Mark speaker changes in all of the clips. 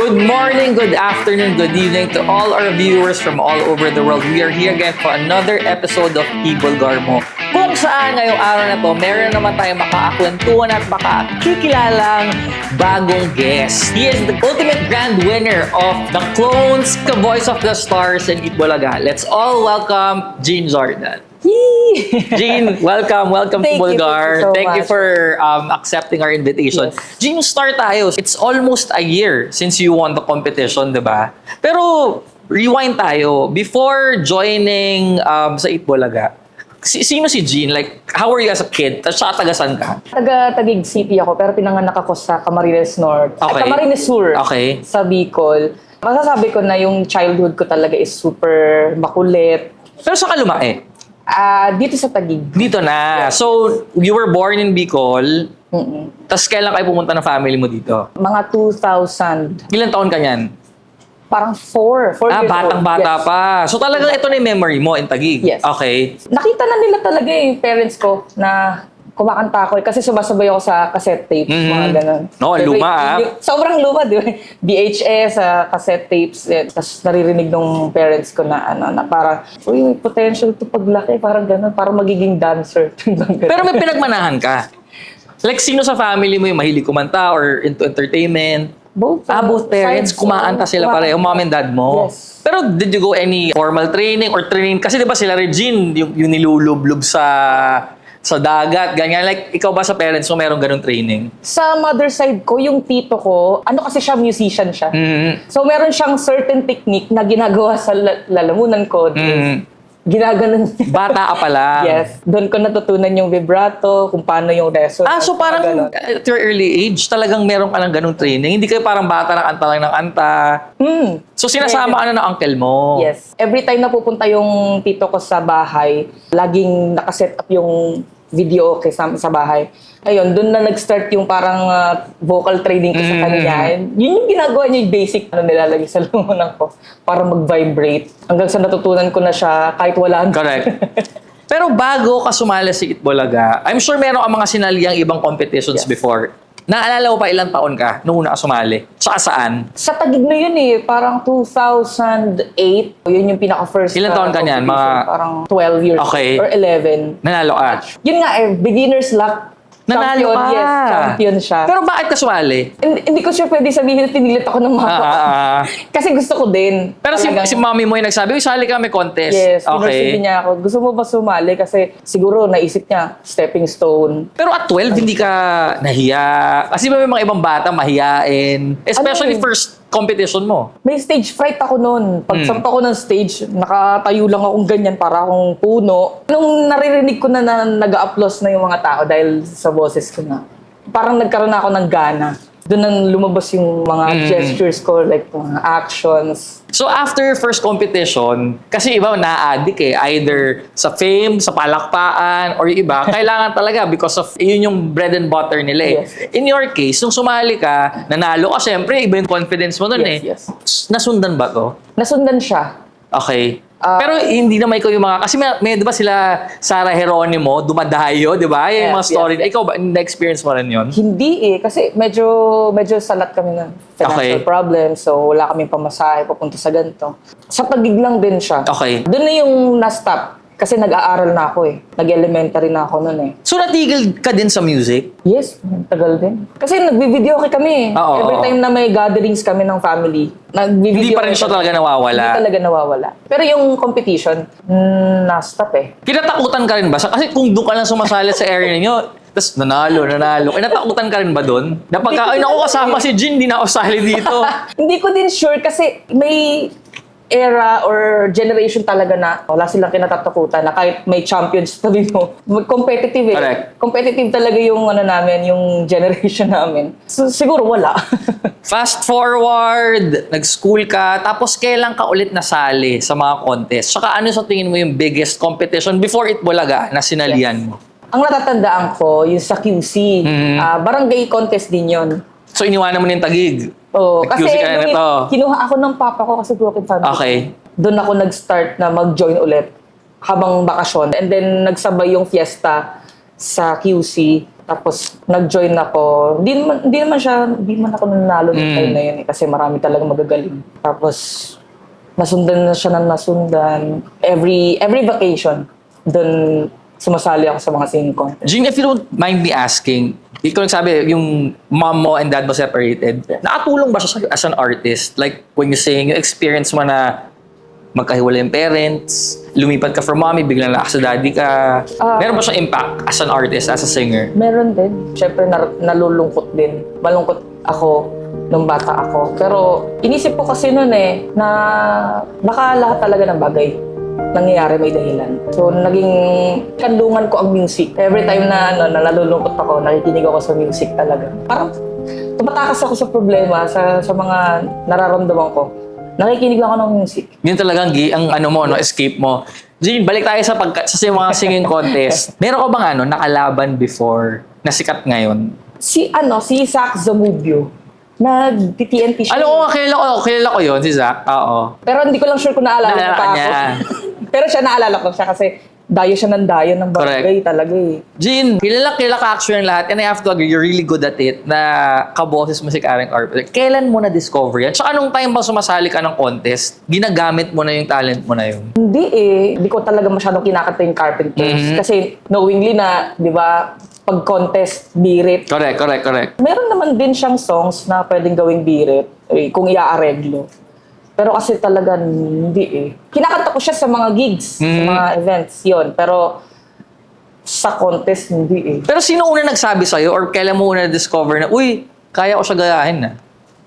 Speaker 1: Good morning, good afternoon, good evening to all our viewers from all over the world. We are here again for another episode of Ibulgar Mo. Kung saan ngayong araw na to, meron naman tayong makakakwentuhan at makakikilalang bagong guest. He is the ultimate grand winner of the Clones, the Voice of the Stars, and Itbulaga. Let's all welcome Jean Jordan. Jean, welcome to Bulgar. Thank you for accepting our invitation.
Speaker 2: Yes.
Speaker 1: Jean, start tayo. It's almost a year since you won the competition, di ba? Pero rewind tayo. Before joining sa Itbulaga, sino si Jean? Like, how were you as a kid? Saka taga-san ka?
Speaker 2: Taga-Taguig City ako, pero pinanganak ako sa Camarines North.
Speaker 1: Okay.
Speaker 2: Camarines Sur.
Speaker 1: Okay.
Speaker 2: Sa Bicol. Masasabi ko na yung childhood ko talaga is super makulit.
Speaker 1: Pero saan ka lumaki?
Speaker 2: Dito sa Taguig.
Speaker 1: Dito na. So, you were born in Bicol. Tapos kailan kayo pumunta ng family mo dito?
Speaker 2: Mga 2000.
Speaker 1: Ilan taon ka niyan?
Speaker 2: Parang 4 years old.
Speaker 1: Batang-bata
Speaker 2: Yes.
Speaker 1: pa. So talagang ito na yung memory mo in Taguig?
Speaker 2: Yes.
Speaker 1: Okay.
Speaker 2: Nakita na nila talaga yung parents ko na kumakanta ako. Kasi sumasabay ako sa cassette tapes. Mga ganun.
Speaker 1: No,
Speaker 2: Diba,
Speaker 1: luma
Speaker 2: sobrang luma, di ba? VHS, cassette tapes. Tapos naririnig ng parents ko na parang, uy, may potential to paglaki. Parang ganun. Parang magiging dancer.
Speaker 1: Pero may pinagmanahan ka. Like, sino sa family mo yung mahilig kumanta or into entertainment?
Speaker 2: Both
Speaker 1: Parents,
Speaker 2: sides,
Speaker 1: kumaanta sila pareho, mom and dad mo.
Speaker 2: Yes.
Speaker 1: Pero did you go any formal training or training? Kasi di ba sila Regine, yung nilulublob sa dagat, ganyan. Like, ikaw ba sa parents mo merong ganung training?
Speaker 2: Sa mother side ko, yung tito ko, kasi siya, musician siya. So, meron siyang certain technique na ginagawa sa lalamunan ko. Ginaganon.
Speaker 1: Bata ka pa lang.
Speaker 2: Yes. Doon ko natutunan yung vibrato, kung paano yung resonance.
Speaker 1: So parang at your early age, talagang meron ka ng ganung training? Hindi kayo parang bata na kanta lang ng kanta? So sinasama ka na ng uncle mo?
Speaker 2: Yes. Every time na pupunta yung tito ko sa bahay, laging nakaset up yung video okay sa bahay. Ayun, doon na nag-start yung parang vocal training ko sa kanya. Yun yung ginagawa niya, yung basic nilalagay sa lumunan ko para mag-vibrate. Hanggang sa natutunan ko na siya kahit wala.
Speaker 1: Correct. Pero bago ka sumali sa Itbulaga, I'm sure meron ka mga sinaliang ibang competitions before. Naalala mo pa ilang taon ka nung una ka sumali? Tsaka saan?
Speaker 2: Sa Taguig na yun parang 2008. Yun yung pinaka-first.
Speaker 1: Ilang taon ka niyan?
Speaker 2: Parang 12 years or 11.
Speaker 1: Nanalo ka?
Speaker 2: Yun nga beginner's luck.
Speaker 1: Nanalo ka?
Speaker 2: Yes, champion siya.
Speaker 1: Pero bakit ka sumali?
Speaker 2: Hindi ko siya pwede sabihin, pinilit ako ng mama ko. Kasi gusto ko din.
Speaker 1: Pero si mommy mo yung nagsabi, sali ka, may contest.
Speaker 2: Yes,
Speaker 1: okay.
Speaker 2: niya ako. Gusto mo ba sumali? Kasi siguro naisip niya, stepping stone.
Speaker 1: Pero at 12, hindi ka nahiya. Kasi may mga ibang bata mahiyain. Especially first competition mo.
Speaker 2: May stage fright ako noon. Pag sampa ko ng stage, nakatayo lang akong ganyan para akong puno. Nung naririnig ko na nag-a-applause na yung mga tao dahil sa boses ko na, parang nagkaroon ako ng gana. Doon nang lumabas yung mga gestures ko, like mga actions.
Speaker 1: So after first competition, kasi iba na-addict either sa fame, sa palakpakan, or yung iba, kailangan talaga because of yun yung bread and butter nila
Speaker 2: Yes.
Speaker 1: In your case, nung sumali ka, nanalo ka, syempre, iba yung confidence mo nun
Speaker 2: Yes.
Speaker 1: Nasundan ba to?
Speaker 2: Nasundan siya.
Speaker 1: Okay. Pero hindi naman ikaw yung mga, kasi may di ba sila Sarah Geronimo, dumadayo, di ba? Yung mga story. Ikaw ba, na-experience mo rin yun?
Speaker 2: Hindi kasi medyo salat kami ng financial problems. So, wala kaming pamasahe papunta sa ganito. Sa Taguig lang din siya.
Speaker 1: Okay.
Speaker 2: Doon na yung na-stop. Kasi nag-aaral na ako Nag-elementary na ako noon
Speaker 1: So, natigil ka din sa music?
Speaker 2: Yes, tagal din. Kasi nagbi-video kami
Speaker 1: Oo,
Speaker 2: Every time na may gatherings kami ng family,
Speaker 1: Hindi
Speaker 2: nagbi-video
Speaker 1: pa rin siya talaga nawawala?
Speaker 2: Hindi talaga nawawala. Pero yung competition, na-stop
Speaker 1: Kinatakutan ka rin ba? Kasi kung doon ka lang sumasali sa area ninyo, tapos nanalo. Kinatakutan ka rin ba doon? Ay naku, kasama si Jean, di na ako sali dito.
Speaker 2: Hindi ko din sure kasi may era or generation talaga na wala silang kinatatakutan na kahit may champions sabi mo, competitive
Speaker 1: Correct.
Speaker 2: Competitive talaga yung namin, yung generation namin. So, siguro wala.
Speaker 1: Fast forward, nag-school ka, tapos kailan ka ulit nasali sa mga contest? Saka ano sa tingin mo yung biggest competition before Itbulaga na sinalihan mo?
Speaker 2: Ang natatandaan ko, yung sa QC, barangay contest din yun.
Speaker 1: So iniwanan mo na yung Taguig?
Speaker 2: Kasi kinuha ako ng papa ko kasi broken family.
Speaker 1: Okay.
Speaker 2: Doon ako nag-start na mag-join ulit habang bakasyon. And then nagsabay yung fiesta sa QC. Tapos nag-join ako. Hindi naman ako nanalo ng time na yun kasi marami talagang magagaling. Tapos nasundan na siya ng nasundan. Every vacation, doon sumasali ako sa mga singing contest.
Speaker 1: Jean, if you don't mind me asking, ikaw nagsabi, yung mom mo and dad mo separated. Nakatulong ba siya sa'yo as an artist? Like, when you sing, yung experience mo na magkahiwalay yung parents, lumipat ka from mommy, biglang lakas sa daddy ka. Meron ba siyang impact as an artist, as a singer?
Speaker 2: Meron din. Siyempre, nalulungkot din. Malungkot ako nung bata ako. Pero inisip ko kasi noon na baka lahat talaga ng bagay nangyayari may dahilan. So, naging kandungan ko ang music. Every time na nalulungkot ako, nakikinig ako sa music talaga. Parang tumatakas ako sa problema, sa mga nararamdaman ko. Nakikinig lang ako ng music.
Speaker 1: Yun talagang escape mo. Jean, balik tayo sa mga singing contest. Meron ka bang nakalaban before na sikat ngayon?
Speaker 2: Si Zach Zamudio. Nag-TNT siya.
Speaker 1: Kilala ko yun, si Zach. Oo.
Speaker 2: Pero hindi ko lang sure kung naalala ko pa ako. Pero siya naalala ko siya kasi dayo siya ng bagay talaga eh.
Speaker 1: Jean, kilala ka actually ng lahat and I have to agree, you're really good at it na kaboses mo si Karen Carpenter. Kailan mo na-discover yan? Tsaka anong time ba sumasali ka ng contest, ginagamit mo na yung talent mo na yun?
Speaker 2: Hindi ko talaga masyadong kinakanta yung Carpenters. Kasi knowingly na, di ba, pag-contest, birit.
Speaker 1: Correct.
Speaker 2: Meron naman din siyang songs na pwedeng gawing birit kung iaareglo. Pero kasi talaga hindi Kinakanta ko siya sa mga gigs, sa mga events, yon. Pero sa contest, hindi
Speaker 1: Pero sino una nagsabi sa'yo or kailan mo una discover na, uy, kaya ko siya gayahin na?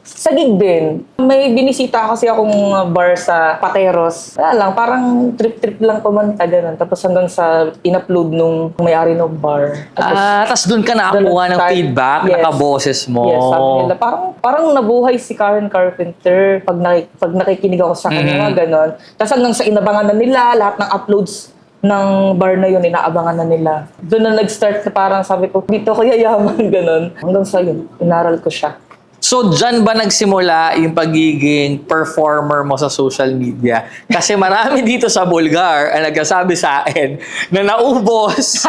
Speaker 2: Sa gig din, may binisita kasi akong bar sa Pateros. Wala lang, parang trip-trip lang kumanta ganun. Tapos hanggang sa in-upload nung may-ari ng bar.
Speaker 1: Tapos doon ka nakakuha ng feedback, nakaboses mo.
Speaker 2: Yes, sabi nila, parang nabuhay si Karen Carpenter pag nakikinig ako sa kanya, ganun. Tapos hanggang sa inabangan na nila, lahat ng uploads ng bar na yun, inaabangan na nila. Doon na nag-start na parang sabi ko, dito ko yayaman, ganun. Hanggang sa yun, inaral ko siya.
Speaker 1: So, dyan ba nagsimula yung pagiging performer mo sa social media? Kasi marami dito sa Bulgar ang nagsasabi sa akin na naubos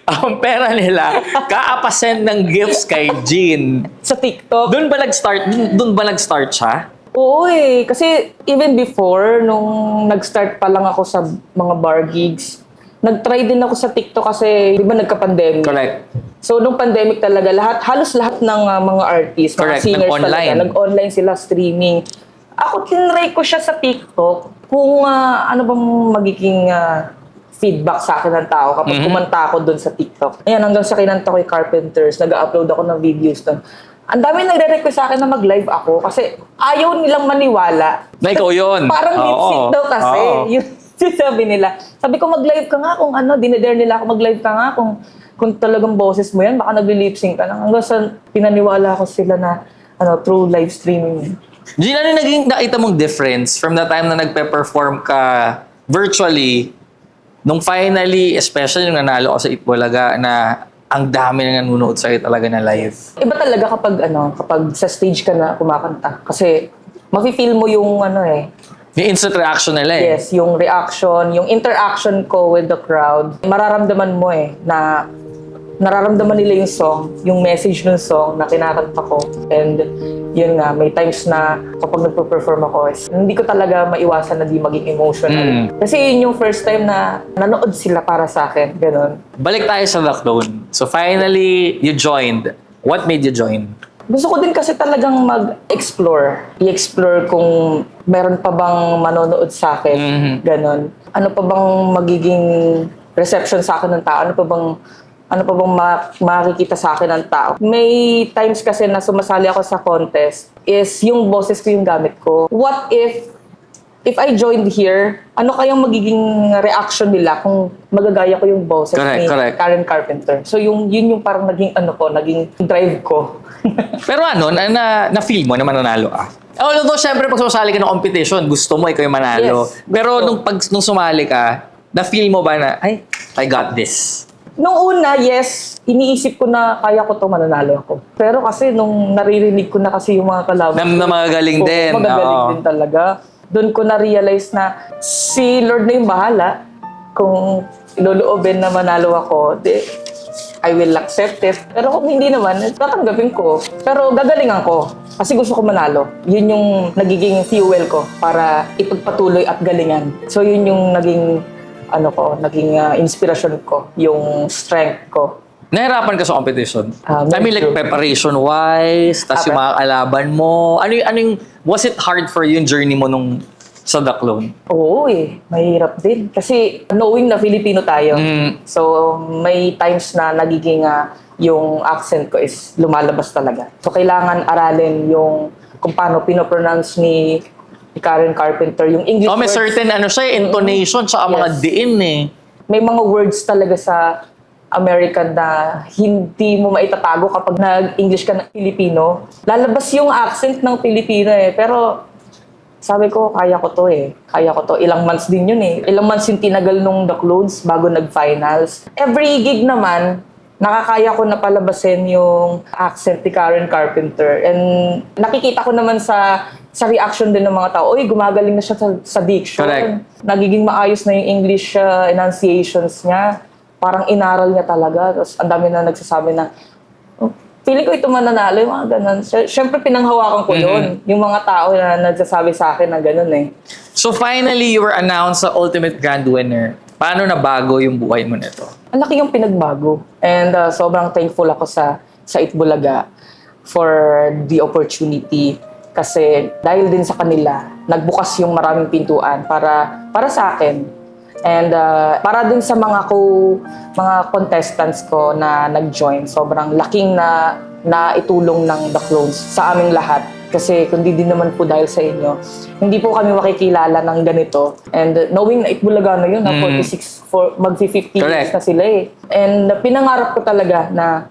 Speaker 1: ang pera nila kaapasend ng gifts kay Jean.
Speaker 2: Sa TikTok.
Speaker 1: Doon ba nag-start siya?
Speaker 2: Oo kasi even before, nung nag-start pa lang ako sa mga bar gigs, nag-try din ako sa TikTok kasi, di ba, nagka-pandemic.
Speaker 1: Correct.
Speaker 2: So, nung pandemic talaga, halos lahat ng mga artists, mga singers talaga, nag-online sila, streaming. Ako, tinry ko siya sa TikTok kung ano bang magiging feedback sa akin ng tao kapag kumanta ako doon sa TikTok. Ayan, hanggang sa kinanta ko yung Carpenters, nag-upload ako ng videos doon. Ang dami nagre-request sa akin na mag-live ako kasi ayaw nilang maniwala.
Speaker 1: Na ikaw yun.
Speaker 2: Parang lip-sync daw kasi. Yun sabi nila. Sabi ko, mag-live ka nga kung dinedare nila ako mag-live ka nga kung talagang boses mo yan, baka nag-lip-sync ka lang. Hanggang sa pinaniwala ko sila na through live streaming.
Speaker 1: Jean, ano naging nakita mong difference from the time na nagpe-perform ka virtually nung finally, especially nung nanalo ka sa Itbulaga na ang dami na nanonood sa'yo talaga na live?
Speaker 2: Iba talaga kapag sa stage ka na kumakanta. Kasi mafe-feel mo yung
Speaker 1: yung instant reaction nila
Speaker 2: Yes, yung reaction, yung interaction ko with the crowd. Mararamdaman mo na nararamdaman nila yung song, yung message ng song na kinakanta ko. And yun nga, may times na kapag nagpo-perform ako, hindi ko talaga maiwasan na di maging emotional. Kasi yun yung first time na nanood sila para sa akin. Ganon.
Speaker 1: Balik tayo sa The Clone. So finally, you joined. What made you join?
Speaker 2: Gusto ko din kasi talagang mag-explore. I-explore kung meron pa bang manonood sa akin. Ganon. Ano pa bang magiging reception sa akin ng tao? Ano pa bang makikita sa akin ng tao? May times kasi na sumasali ako sa contest is yung boses ko yung gamit ko. What if I joined here, ano kayang magiging reaction nila kung magagaya ko yung boses ni Karen Carpenter? So yun yung parang naging naging drive ko.
Speaker 1: Pero na-feel mo na mananalo ka? Although, syempre, pag sumasali ka ng competition, gusto mo ikaw yung manalo.
Speaker 2: Yes,
Speaker 1: pero nung sumali ka, na-feel mo ba na, ay, I got this?
Speaker 2: Nung una, yes, iniisip ko na kaya ko to, mananalo ako. Pero kasi nung naririnig ko na kasi yung mga kalaban
Speaker 1: na magagaling din.
Speaker 2: Magagaling din talaga. Doon ko na-realize na si Lord na yung bahala. Kung iloloobin na manalo ako, I will accept it. Pero kung hindi naman, tatanggapin ko. Pero gagalingan ko. Kasi gusto ko manalo. Yun yung nagiging fuel ko para ipagpatuloy at galingan. So yun yung naging inspirasyon ko, yung strength ko.
Speaker 1: Nahirapan ka sa competition? I mean, like,
Speaker 2: medyo.
Speaker 1: preparation-wise, tas yung mga kalaban mo. Was it hard for you yung journey mo nung sa The Clone?
Speaker 2: Oo mahirap din. Kasi knowing na Filipino tayo, so may times na nagiging yung accent ko is lumalabas talaga. So kailangan aralin yung kung paano pinopronounce ni Karen Carpenter, yung English
Speaker 1: May
Speaker 2: words.
Speaker 1: certain intonation sa mga
Speaker 2: Yes.
Speaker 1: diin eh.
Speaker 2: May mga words talaga sa American na hindi mo maitatago kapag nag-English ka ng Filipino. Lalabas yung accent ng Filipino eh. Pero sabi ko, kaya ko to eh. Kaya ko to. Ilang months din yun eh. Ilang months yung tinagal nung The Clones bago nag-finals. Every gig naman, nakakaya ko na palabasin yung accent ni Karen Carpenter. And nakikita ko naman sa reaction din ng mga tao, uy, gumagaling na siya sa diction.
Speaker 1: Correct.
Speaker 2: Nagiging maayos na yung English enunciations niya. Parang inaral niya talaga. Tapos ang dami na nagsasabi na, feeling ko ito mananalo, yung mga ganun. Siyempre, pinanghawakan ko yun. Yung mga tao na nagsasabi sa akin na ganun eh.
Speaker 1: So finally, you were announced the ultimate grand winner. Paano nabago yung buhay mo nito?
Speaker 2: Ang laki yung pinagbago. And sobrang thankful ako sa Itbulaga for the opportunity. Kasi dahil din sa kanila, nagbukas yung maraming pintuan para sa akin. And para din sa mga contestants ko na nag-join, sobrang laking na itulong ng The Clones sa aming lahat. Kasi kundi din naman po dahil sa inyo, hindi po kami makikilala ng ganito. And knowing na Itbulaga na yun, na 46, mag-50 years na sila eh. And pinangarap ko talaga na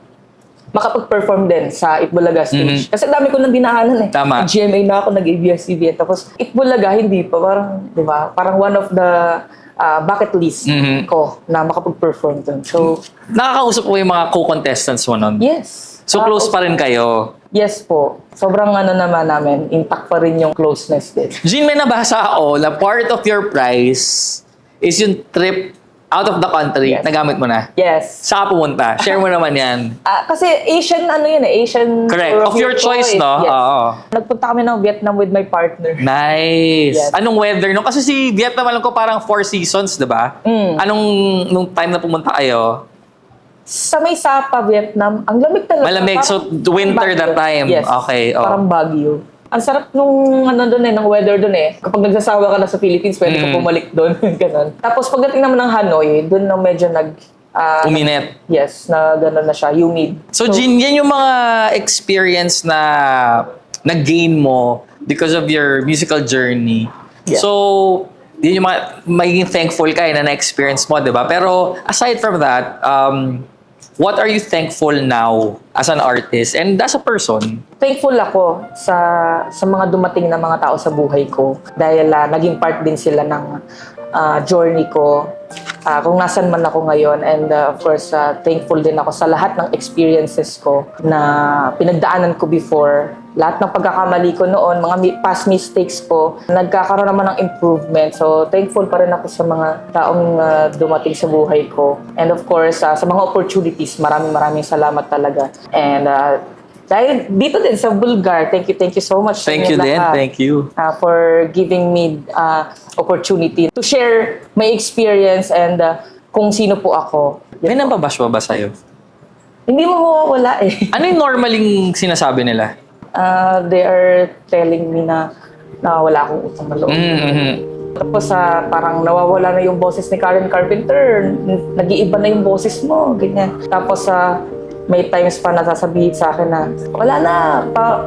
Speaker 2: makapag-perform din sa Itbulaga stage. Kasi dami ko nang dinaanan eh.
Speaker 1: Tama.
Speaker 2: GMA na ako, nag-ABS-CBN. Tapos Itbulaga, hindi pa. Parang, di ba? Parang one of the bucket list ko na makapag-perform dun. So,
Speaker 1: Nakakausap mo yung mga co-contestants mo nun?
Speaker 2: yes.
Speaker 1: So close pa rin kayo?
Speaker 2: Yes po. Sobrang naman namin, intact pa rin yung closeness din.
Speaker 1: Jean, may nabasa ako na part of your prize is yung trip out of the country.
Speaker 2: Yes.
Speaker 1: Nagamit mo na?
Speaker 2: Yes.
Speaker 1: Saan ka pumunta? Share mo naman yan.
Speaker 2: Kasi Asian, Asian...
Speaker 1: Correct. Of your choice, no?
Speaker 2: Yes.
Speaker 1: Oo.
Speaker 2: Nagpunta kami ng Vietnam with my partner.
Speaker 1: Nice.
Speaker 2: Yes.
Speaker 1: Anong weather? No? Kasi si Vietnam, alam ko parang 4 seasons, di ba? Nung time na pumunta kayo?
Speaker 2: Sa may Sapa, Vietnam, ang lamig talaga.
Speaker 1: Malamig. So, winter
Speaker 2: Baguio.
Speaker 1: that time.
Speaker 2: Yes.
Speaker 1: Okay. Oh.
Speaker 2: Parang Baguio. Ang sarap nung ng weather doon eh. Kapag nagsasawa ka na sa Philippines, pwede ka bumalik doon. Ganon. Tapos pagdating naman ng Hanoi, doon na medyo
Speaker 1: Uminit.
Speaker 2: yes, na gano'n na siya, humid.
Speaker 1: So, Jean, yan yung mga experience na nag-gain mo because of your musical journey.
Speaker 2: Yeah.
Speaker 1: So, yun yung magiging thankful ka na na-experience mo, di ba? Pero aside from that, what are you thankful now as an artist and as a person?
Speaker 2: Thankful ako sa mga dumating na mga tao sa buhay ko dahil naging part din sila ng journey ko kung nasan man ako ngayon. And of course, thankful din ako sa lahat ng experiences ko na pinagdaanan ko before. Lahat ng pagkakamali ko noon, mga past mistakes ko, nagkakaroon naman ng improvement. So, thankful pa rin ako sa mga taong dumating sa buhay ko. And of course, sa mga opportunities, maraming salamat talaga. And dahil dito din sa Bulgar, thank you so much.
Speaker 1: Thank you din. Thank you.
Speaker 2: For giving me opportunity to share my experience and kung sino po ako.
Speaker 1: May nababash ba sa'yo?
Speaker 2: Hindi mo mawawala eh.
Speaker 1: Ano yung normaling sinasabi nila?
Speaker 2: They are telling me na wala akong utang na loob. Tapos parang nawawala na yung boses ni Karen Carpenter. Nag-iiba na yung boses mo. Ganyan. Tapos may times pa nasasabihin sa akin na wala na,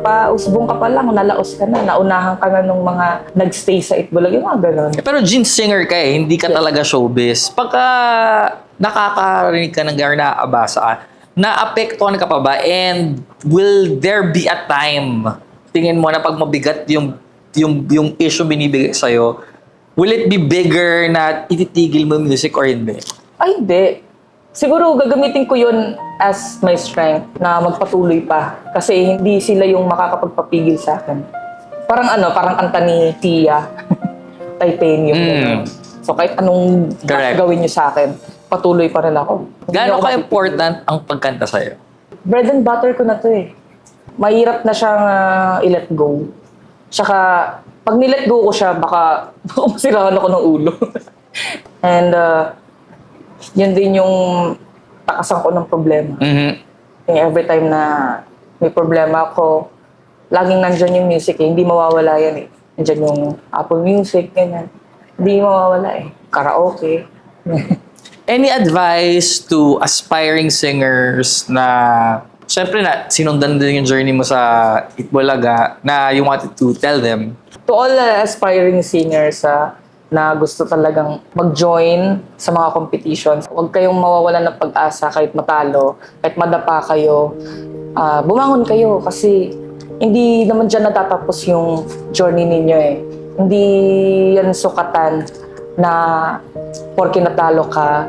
Speaker 2: pausbong ka pa lang, nalaos ka na, naunahan ka na nung mga nagstay sa Itbulaga, yung mga ganun.
Speaker 1: Pero Jean, singer ka eh, hindi ka talaga showbiz. Pagka nakakarinig ka ng gano'n, nakakabasa ka, naapektuhan ka pa ba? And will there be a time, tingin mo na pag mabigat yung issue binibigay sa'yo, will it be bigger na ititigil mo yung music or hindi?
Speaker 2: Ay, hindi. Siguro gagamitin ko yun as my strength na magpatuloy pa. Kasi hindi sila yung makakapagpapigil sa akin. Parang kanta ni Tia, Titanium. So kahit anong
Speaker 1: Correct.
Speaker 2: gawin nyo sa akin, patuloy pa rin ako. Hindi
Speaker 1: Gaano
Speaker 2: ako
Speaker 1: ka-important ang pagkanta sa'yo?
Speaker 2: bread and butter ko na to eh. Mahirap na siyang i-let go. Tsaka, pag nilet go ko siya, baka masirahan ako ng ulo. And, yun din yung takasan ko ng problema.
Speaker 1: Mhm.
Speaker 2: Yung every time na may problema ako, laging nandyan yung music eh. Hindi mawawala yan eh. Nandyan yung Apple Music, ganyan. Hindi mawawala eh. Karaoke.
Speaker 1: Any advice to aspiring singers na syempre na sinundan din yung journey mo sa Itbulaga na you wanted to tell them?
Speaker 2: To all aspiring singers na gusto talagang mag-join sa mga competitions, huwag kayong mawawalan ng pag-asa kahit matalo, kahit madapa kayo. Bumangon kayo kasi hindi naman dyan natatapos yung journey ninyo eh. Hindi yan sukatan na porke natalo ka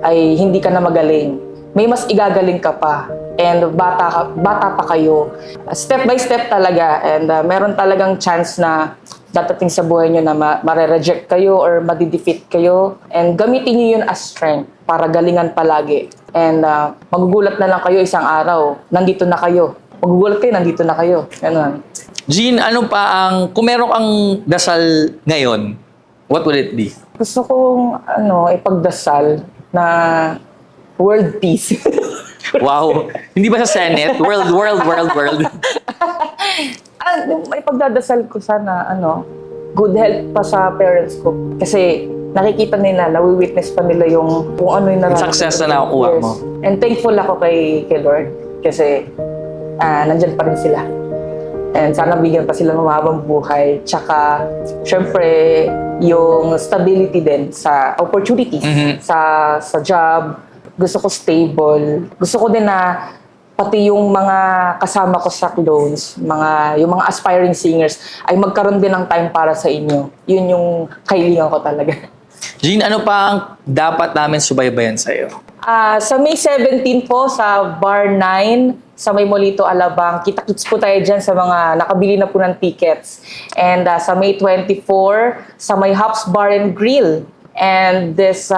Speaker 2: ay hindi ka na magaling. May mas igagaling ka pa. And bata pa kayo. Step by step talaga. And meron talagang chance na dadating sa buhay nyo na mare-reject kayo or madi-defeat kayo. And gamitin nyo yun as strength para galingan palagi. And magugulat na lang kayo isang araw. Nandito na kayo. Magugulat kayo, nandito na kayo. Ganun.
Speaker 1: Jean, ano pa ang, kung meron kang dasal ngayon, what would it be?
Speaker 2: Gusto kong ipagdasal na world peace.
Speaker 1: Wow. Hindi ba sa Senate? World.
Speaker 2: May pagdadasal ko sana, good health pa sa parents ko. Kasi nakikita nila, nawi-witness pa nila yung kung ano yung nararamdaman.
Speaker 1: Success na nakukuha mo.
Speaker 2: And thankful ako kay Lord. Kasi nandyan pa rin sila. And sana bigyan pa sila ng mahabang buhay. Tsaka, syempre, yung stability din sa opportunities.
Speaker 1: Mhm.
Speaker 2: Sa job. Gusto ko stable. Gusto ko din na pati yung mga kasama ko sa clones, yung mga aspiring singers, ay magkaroon din ng time para sa inyo. Yun yung kailangan ko talaga.
Speaker 1: Jean, ano pa ang dapat namin subaybayan sa'yo?
Speaker 2: Sa May 17 po, sa Bar 9, sa May Molito, Alabang, kita-kits po tayo dyan sa mga nakabili na po ng tickets. And sa May 24, sa May Hops Bar and Grill. And this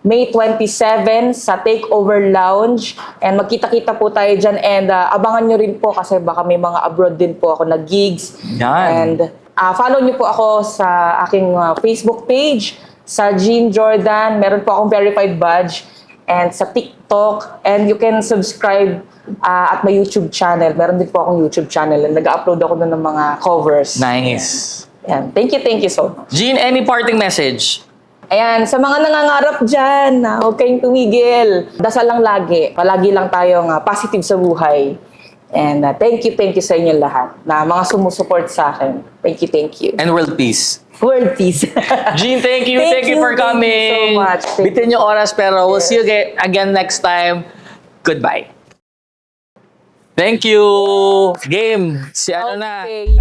Speaker 2: May 27 sa Takeover Lounge. And magkita-kita po tayo dyan. And abangan nyo rin po kasi baka may mga abroad din po ako na gigs.
Speaker 1: Yan.
Speaker 2: And follow nyo po ako sa aking Facebook page, sa Jean Jordan. Meron po akong verified badge. And sa TikTok. And you can subscribe at my YouTube channel. Meron din po akong YouTube channel. And nag-upload ako doon ng mga covers.
Speaker 1: Nice.
Speaker 2: Yan. Thank you so much.
Speaker 1: Jean, any parting message?
Speaker 2: Ayan, sa mga nangangarap dyan, huwag kayong tumigil. Dasal lang lagi. Palagi lang tayong positive sa buhay. And thank you sa inyo lahat na mga sumusuport sa akin. Thank you.
Speaker 1: And world peace.
Speaker 2: World peace.
Speaker 1: Jean, thank you for coming.
Speaker 2: Thank you so much.
Speaker 1: Bitin yung oras pero we'll see you again next time. Goodbye. Thank you. Game. Si ano na.
Speaker 2: Okay.